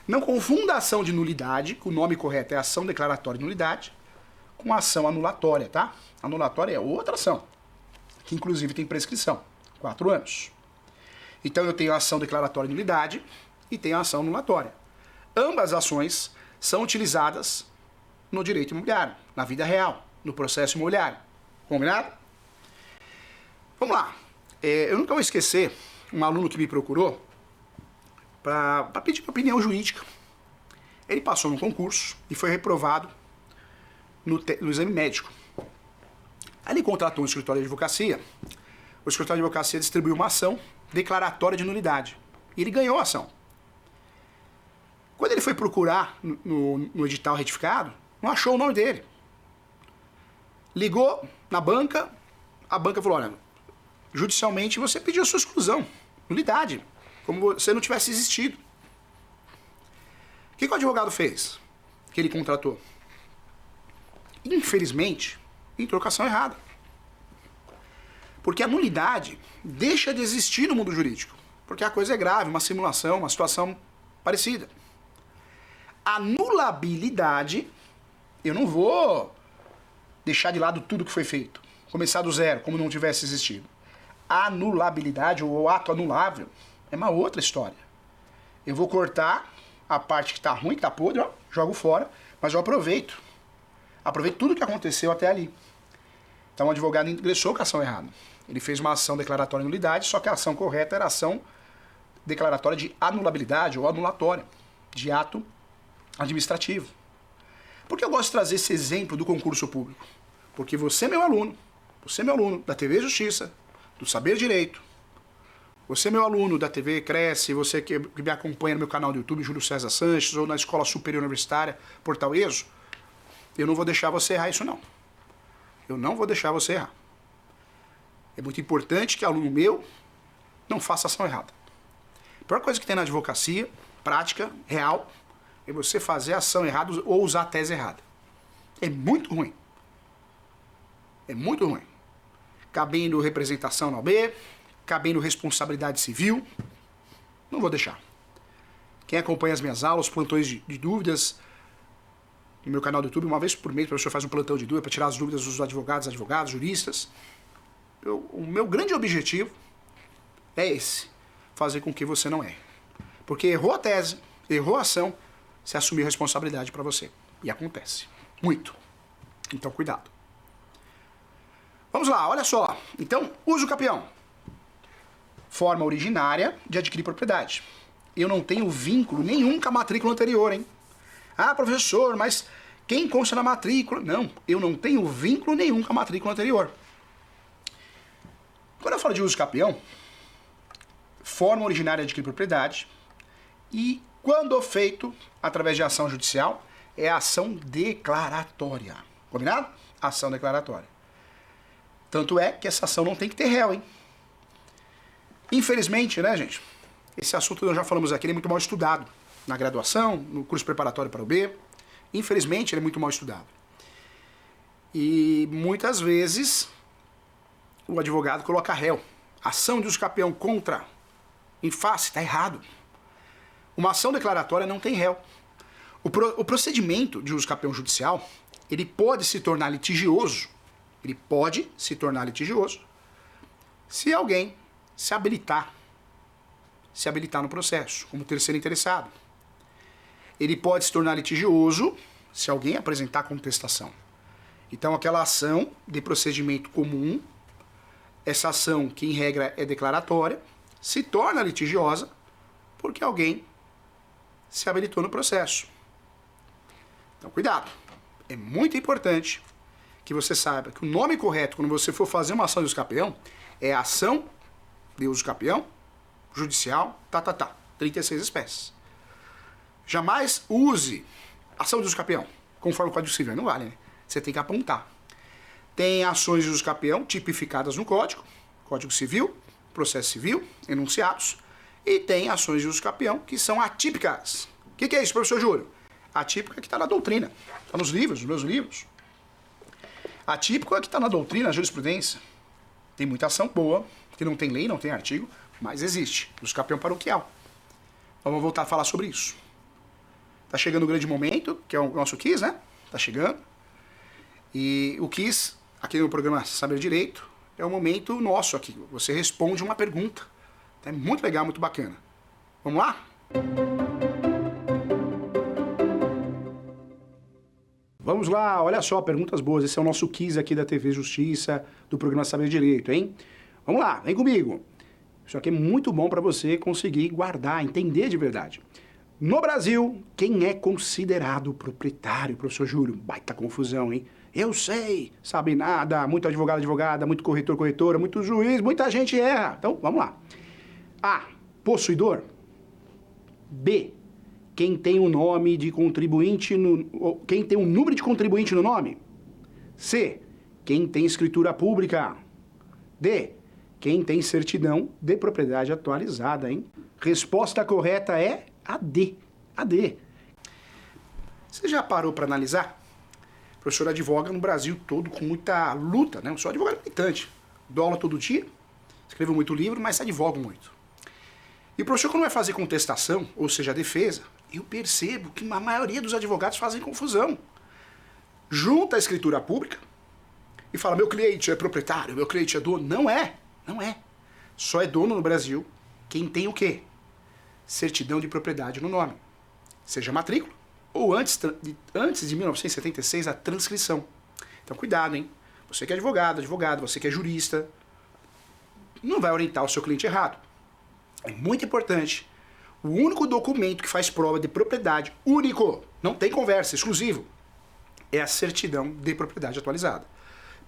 Não confunda a ação de nulidade, que o nome correto é ação declaratória de nulidade, com a ação anulatória, tá? Anulatória é outra ação, que inclusive tem prescrição, 4 anos. Então eu tenho a ação declaratória de nulidade e tenho a ação anulatória. Ambas ações são utilizadas no direito imobiliário, na vida real, no processo imobiliário. Combinado? Vamos lá. Eu nunca vou esquecer um aluno que me procurou para pedir minha opinião jurídica. Ele passou no concurso e foi reprovado no exame médico. Aí ele contratou um escritório de advocacia. O escritório de advocacia distribuiu uma ação declaratória de nulidade. E ele ganhou a ação. Quando ele foi procurar no edital retificado, não achou o nome dele. Ligou na banca, a banca falou, olha, judicialmente você pediu a sua exclusão, nulidade, como se não tivesse existido. O que o advogado fez? Que ele contratou? Infelizmente, entrou com a ação errada. Porque a nulidade deixa de existir no mundo jurídico. Porque a coisa é grave, uma simulação, uma situação parecida. A anulabilidade, eu não vou deixar de lado tudo que foi feito, começar do zero, como não tivesse existido. A anulabilidade, ou o ato anulável, é uma outra história. Eu vou cortar a parte que está ruim, que está podre, ó, jogo fora, mas eu aproveito tudo que aconteceu até ali. Então o advogado ingressou com a ação errada. Ele fez uma ação declaratória de nulidade, só que a ação correta era a ação declaratória de anulabilidade ou anulatória de ato administrativo. Por que eu gosto de trazer esse exemplo do concurso público? Porque você é meu aluno da TV Justiça, do Saber Direito, você é meu aluno da TV Cresce, você que me acompanha no meu canal do YouTube, Júlio César Sanches, ou na Escola Superior Universitária, Portal ESO, eu não vou deixar você errar isso não. Eu não vou deixar você errar. É muito importante que aluno meu não faça ação errada. A pior coisa que tem na advocacia, prática, real, é você fazer ação errada ou usar a tese errada. É muito ruim. É muito ruim. Cabendo representação na OAB, cabendo responsabilidade civil, não vou deixar. Quem acompanha as minhas aulas, plantões de dúvidas, no meu canal do YouTube, uma vez por mês o professor faz um plantão de dúvidas para tirar as dúvidas dos advogados, juristas. O meu grande objetivo é esse, fazer com que você não erre. Porque errou a tese, errou a ação, você assumiu a responsabilidade para você. E acontece. Muito. Então, cuidado. Vamos lá, olha só. Então, uso capião. Forma originária de adquirir propriedade. Eu não tenho vínculo nenhum com a matrícula anterior, hein? Ah, professor, mas quem consta na matrícula? Não, eu não tenho vínculo nenhum com a matrícula anterior. Quando eu falo de uso capião, forma originária de adquirir propriedade e, quando feito através de ação judicial, é ação declaratória. Combinado? Ação declaratória. Tanto é que essa ação não tem que ter réu, hein? Infelizmente, né, gente? Esse assunto nós já falamos aqui, ele é muito mal estudado. Na graduação, no curso preparatório para o B. Infelizmente, ele é muito mal estudado. E muitas vezes o advogado coloca réu. Ação de uso capião contra, em face, está errado. Uma ação declaratória não tem réu. O procedimento de uso capião judicial, ele pode se tornar litigioso. Ele pode se tornar litigioso se alguém se habilitar no processo, como terceiro interessado. Ele pode se tornar litigioso se alguém apresentar contestação. Então, aquela ação de procedimento comum, essa ação que em regra é declaratória, se torna litigiosa porque alguém se habilitou no processo. Então, cuidado. É muito importante que você saiba que o nome correto, quando você for fazer uma ação de uso capião, é ação de uso capião judicial, 36 espécies. Jamais use ação de uso capião, conforme o Código Civil. Não vale, né? Você tem que apontar. Tem ações de uso capião tipificadas no Código Civil, Processo Civil, enunciados, e tem ações de uso capião que são atípicas. O que é isso, professor Júlio? Atípica é que está na doutrina, está nos livros, nos meus livros. Atípico é que está na doutrina, na jurisprudência. Tem muita ação boa, que não tem lei, não tem artigo, mas existe. Uso capião paroquial. Vamos voltar a falar sobre isso. Está chegando o grande momento, que é o nosso quiz, né? Está chegando. E o quiz, aqui no programa Saber Direito, é o momento nosso aqui. Você responde uma pergunta. É muito legal, muito bacana. Vamos lá? Vamos lá, olha só, perguntas boas. Esse é o nosso quiz aqui da TV Justiça, do programa Saber Direito, hein? Vamos lá, vem comigo. Isso aqui é muito bom para você conseguir guardar, entender de verdade. No Brasil, quem é considerado proprietário, professor Júlio? Baita confusão, hein? Eu sei, sabe nada, muito advogado, advogada, muito corretor, corretora, muito juiz, muita gente erra. Então, vamos lá. A, possuidor. B, quem tem o nome de contribuinte quem tem um número de contribuinte no nome. C, quem tem escritura pública. D, quem tem certidão de propriedade atualizada, hein? Resposta correta é a D. A D. Você já parou para analisar? O professor advoga no Brasil todo com muita luta, né? Eu sou advogado militante. Dou aula todo dia, escrevo muito livro, mas advogo muito. E o professor, quando vai fazer contestação, ou seja, defesa, eu percebo que a maioria dos advogados fazem confusão. Junta a escritura pública e fala, meu cliente é proprietário, meu cliente é dono. Não é, não é. Só é dono no Brasil quem tem o quê? Certidão de propriedade no nome. Seja matrícula ou antes de 1976 a transcrição. Então cuidado, hein? Você que é advogado, você que é jurista, não vai orientar o seu cliente errado. É muito importante. O único documento que faz prova de propriedade, único, não tem conversa, exclusivo, é a certidão de propriedade atualizada.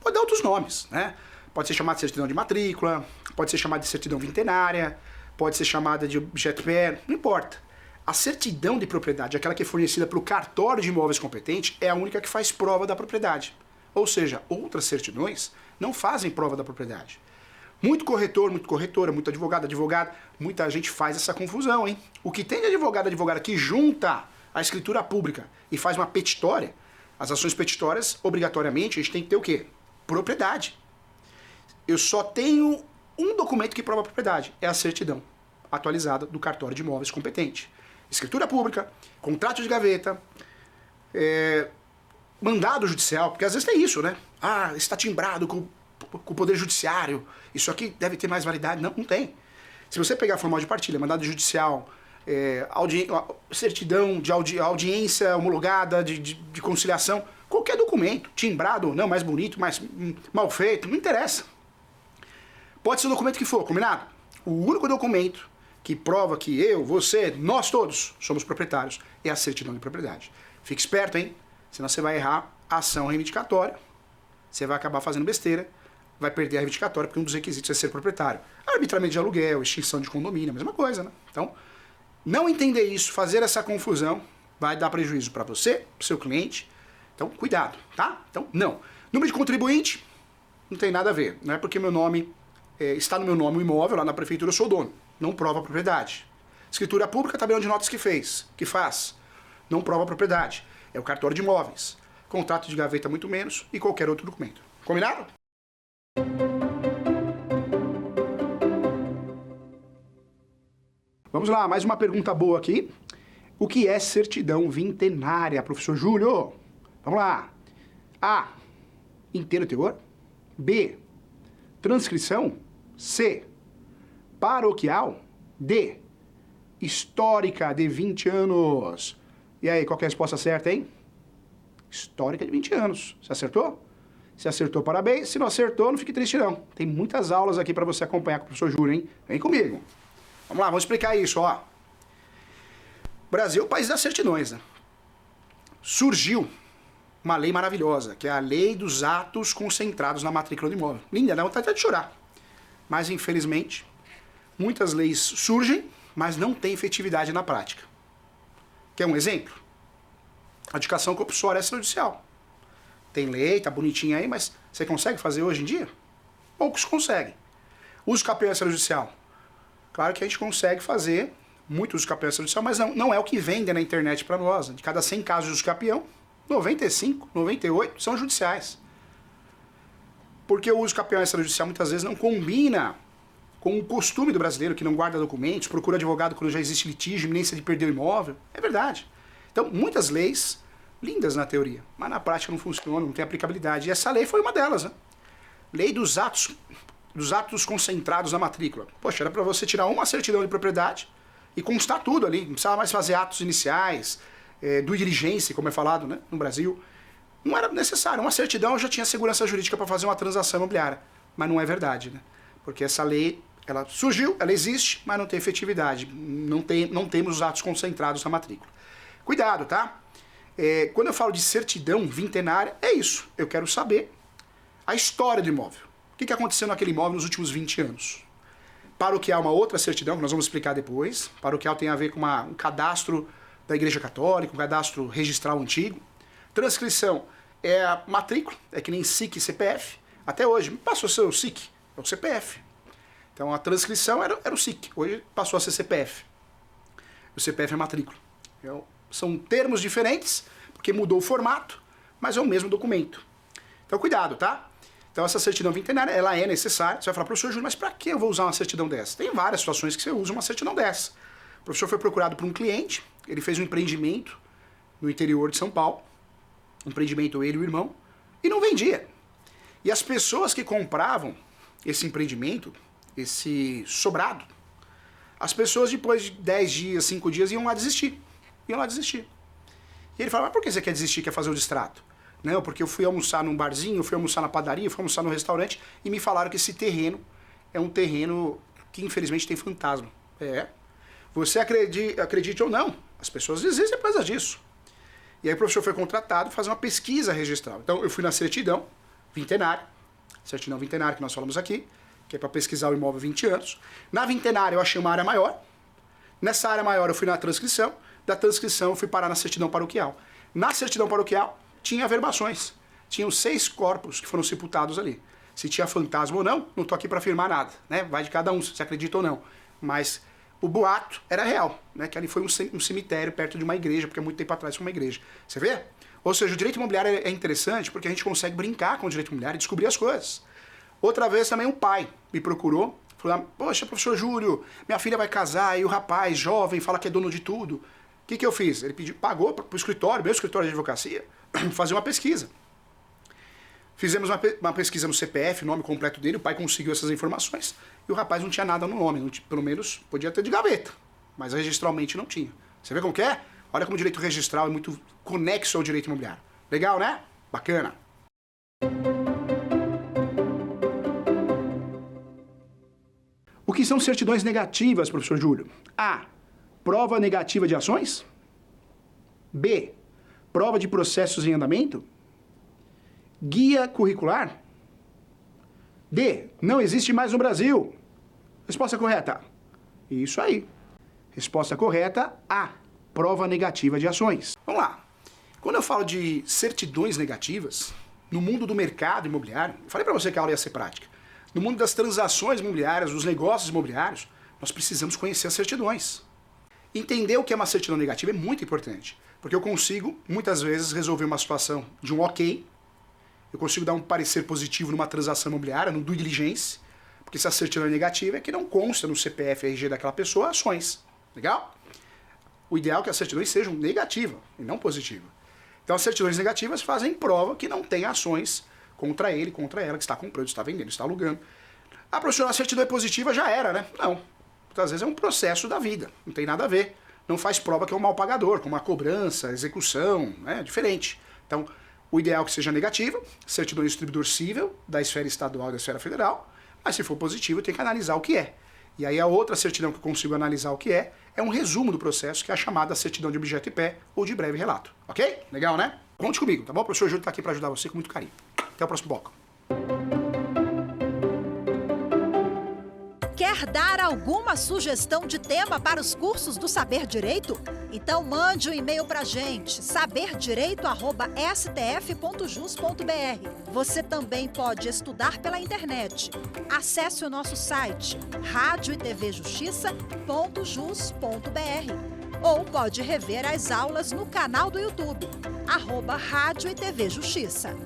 Pode dar outros nomes, né? Pode ser chamada de certidão de matrícula, pode ser chamada de certidão vintenária, pode ser chamada de objeto pé, não importa. A certidão de propriedade, aquela que é fornecida pelo cartório de imóveis competente, é a única que faz prova da propriedade. Ou seja, outras certidões não fazem prova da propriedade. Muito corretor, muito corretora, muito advogado, advogada, muita gente faz essa confusão, hein? O que tem de advogado, advogada que junta a escritura pública e faz uma petitória, as ações petitórias, obrigatoriamente, a gente tem que ter o quê? Propriedade. Eu só tenho um documento que prova a propriedade, é a certidão atualizada do cartório de imóveis competente. Escritura pública, contrato de gaveta, mandado judicial, porque às vezes tem isso, né? Ah, está timbrado com o Poder Judiciário, isso aqui deve ter mais validade. Não, não tem. Se você pegar formal de partilha, mandado judicial, certidão de audiência homologada, de conciliação, qualquer documento, timbrado ou não, mais bonito, mais mal feito, não interessa. Pode ser o documento que for, combinado? O único documento que prova que eu, você, nós todos somos proprietários é a certidão de propriedade. Fique esperto, hein? Senão você vai errar a ação reivindicatória, você vai acabar fazendo besteira, vai perder a reivindicatória, porque um dos requisitos é ser proprietário. Arbitramento de aluguel, extinção de condomínio, a mesma coisa, né? Então, não entender isso, fazer essa confusão, vai dar prejuízo para você, para o seu cliente. Então, cuidado, tá? Então, não. Número de contribuinte, não tem nada a ver. Não é porque meu nome está no meu nome o imóvel, lá na prefeitura eu sou dono. Não prova a propriedade. Escritura pública, tabelião de notas que faz. Não prova a propriedade. É o cartório de imóveis. Contrato de gaveta muito menos e qualquer outro documento. Combinado? Vamos lá, mais uma pergunta boa aqui. O que é certidão vintenária, professor Júlio? Vamos lá. A, inteiro teor. B, transcrição. C, paroquial. D, histórica de 20 anos. E aí, qual que é a resposta certa, hein? Histórica de 20 anos. Você acertou? Se acertou, parabéns. Se não acertou, não fique triste, não. Tem muitas aulas aqui para você acompanhar com o professor Júlio, hein? Vem comigo. Vamos lá, vamos explicar isso, ó. Brasil é o país das certidões, né? Surgiu uma lei maravilhosa, que é a Lei dos Atos Concentrados na Matrícula do Imóvel. Linda, dá vontade de chorar. Mas, infelizmente, muitas leis surgem, mas não têm efetividade na prática. Quer um exemplo? A indicação compulsória extrajudicial. Tem lei, tá bonitinha aí, mas você consegue fazer hoje em dia? Poucos conseguem. Uso campeão extrajudicial. Claro que a gente consegue fazer muito uso campeão extrajudicial, mas não é o que vende na internet para nós. De cada 100 casos de uso campeão, 95, 98 são judiciais. Porque o uso campeão extrajudicial muitas vezes não combina com o costume do brasileiro, que não guarda documentos, procura advogado quando já existe litígio, iminência de perder o imóvel. É verdade. Então, muitas leis, lindas na teoria, mas na prática não funcionam, não tem aplicabilidade. E essa lei foi uma delas, né? Lei dos atos concentrados na matrícula. Poxa, era para você tirar uma certidão de propriedade e constar tudo ali. Não precisava mais fazer atos iniciais, due diligence, como é falado, né, no Brasil. Não era necessário. Uma certidão já tinha segurança jurídica para fazer uma transação imobiliária. Mas não é verdade, né? Porque essa lei, ela surgiu, ela existe, mas não tem efetividade. Não temos os atos concentrados na matrícula. Cuidado, tá? Quando eu falo de certidão vintenária, é isso. Eu quero saber a história do imóvel. O que aconteceu naquele imóvel nos últimos 20 anos? Paroquial, uma outra certidão, que nós vamos explicar depois. Paroquial tem a ver com um cadastro da Igreja Católica, um cadastro registral antigo. Transcrição é a matrícula, é que nem SIC e CPF. Até hoje, passou a ser o SIC, é o CPF. Então a transcrição era o SIC, hoje passou a ser CPF. O CPF é a matrícula. Então, são termos diferentes, porque mudou o formato, mas é o mesmo documento. Então cuidado, tá? Então essa certidão vintenária, ela é necessária. Você vai falar, professor Júlio, mas para que eu vou usar uma certidão dessa? Tem várias situações que você usa uma certidão dessa. O professor foi procurado por um cliente, ele fez um empreendimento no interior de São Paulo, empreendimento ele e o irmão, e não vendia. E as pessoas que compravam esse empreendimento, esse sobrado, as pessoas depois de 10 dias, 5 dias, iam lá desistir. E ele falava, mas por que você quer desistir, quer fazer o distrato? Não, porque eu fui almoçar num barzinho, fui almoçar na padaria, fui almoçar no restaurante e me falaram que esse terreno é um terreno que infelizmente tem fantasma. Você acredite ou não, as pessoas desistem por causa disso. E aí o professor foi contratado para fazer uma pesquisa registral. Então eu fui na certidão vintenária que nós falamos aqui, que é para pesquisar o imóvel 20 anos. Na vintenária eu achei uma área maior. Nessa área maior eu fui na transcrição. Da transcrição eu fui parar na certidão paroquial. Na certidão paroquial tinha averbações. Tinham 6 corpos que foram sepultados ali. Se tinha fantasma ou não estou aqui para afirmar nada, né? Vai de cada um, se acredita ou não. Mas o boato era real, né? Que ali foi um cemitério perto de uma igreja, porque há muito tempo atrás foi uma igreja. Você vê? Ou seja, o direito imobiliário é interessante porque a gente consegue brincar com o direito imobiliário e descobrir as coisas. Outra vez também um pai me procurou, falou, poxa, professor Júlio, minha filha vai casar e o rapaz jovem fala que é dono de tudo. O que eu fiz? Ele pagou para o escritório, meu escritório de advocacia, fazer uma pesquisa. Fizemos uma pesquisa no CPF, nome completo dele, o pai conseguiu essas informações e o rapaz não tinha nada no nome, pelo menos podia ter de gaveta, mas registralmente não tinha. Você vê como que é? Olha como o direito registral é muito conexo ao direito imobiliário. Legal, né? Bacana. O que são certidões negativas, professor Júlio? A. Prova negativa de ações. B. Prova de processos em andamento. Guia curricular. D. Não existe mais no Brasil. Resposta correta. Isso aí. Resposta correta, A. Prova negativa de ações. Vamos lá. Quando eu falo de certidões negativas, no mundo do mercado imobiliário, eu falei para você que a aula ia ser prática. No mundo das transações imobiliárias, dos negócios imobiliários, nós precisamos conhecer as certidões. Entender o que é uma certidão negativa é muito importante, porque eu consigo, muitas vezes, resolver uma situação de um ok, eu consigo dar um parecer positivo numa transação imobiliária, no due diligence, porque se a certidão é negativa é que não consta no CPF RG daquela pessoa ações. Legal? O ideal é que as certidões sejam negativas e não positivas. Então as certidões negativas fazem prova que não tem ações contra ele, contra ela, que está comprando, está vendendo, está alugando. Ah, professor, a certidão é positiva, já era, né? Não. Muitas vezes é um processo da vida, não tem nada a ver. Não faz prova que é um mal pagador, como a cobrança, execução, né? Diferente. Então, o ideal é que seja negativa, certidão de distribuidor cível, da esfera estadual e da esfera federal, mas se for positivo, tem que analisar o que é. E aí a outra certidão que eu consigo analisar o que é um resumo do processo, que é a chamada certidão de objeto e pé, ou de breve relato. Ok? Legal, né? Conte comigo, tá bom? O professor Júlio está aqui para ajudar você com muito carinho. Até o próximo bloco. Quer dar alguma sugestão de tema para os cursos do Saber Direito? Então mande um e-mail para a gente, saberdireito@stf.jus.br. Você também pode estudar pela internet. Acesse o nosso site radioetvjustiça.jus.br ou pode rever as aulas no canal do YouTube, @Rádio e TV Justiça.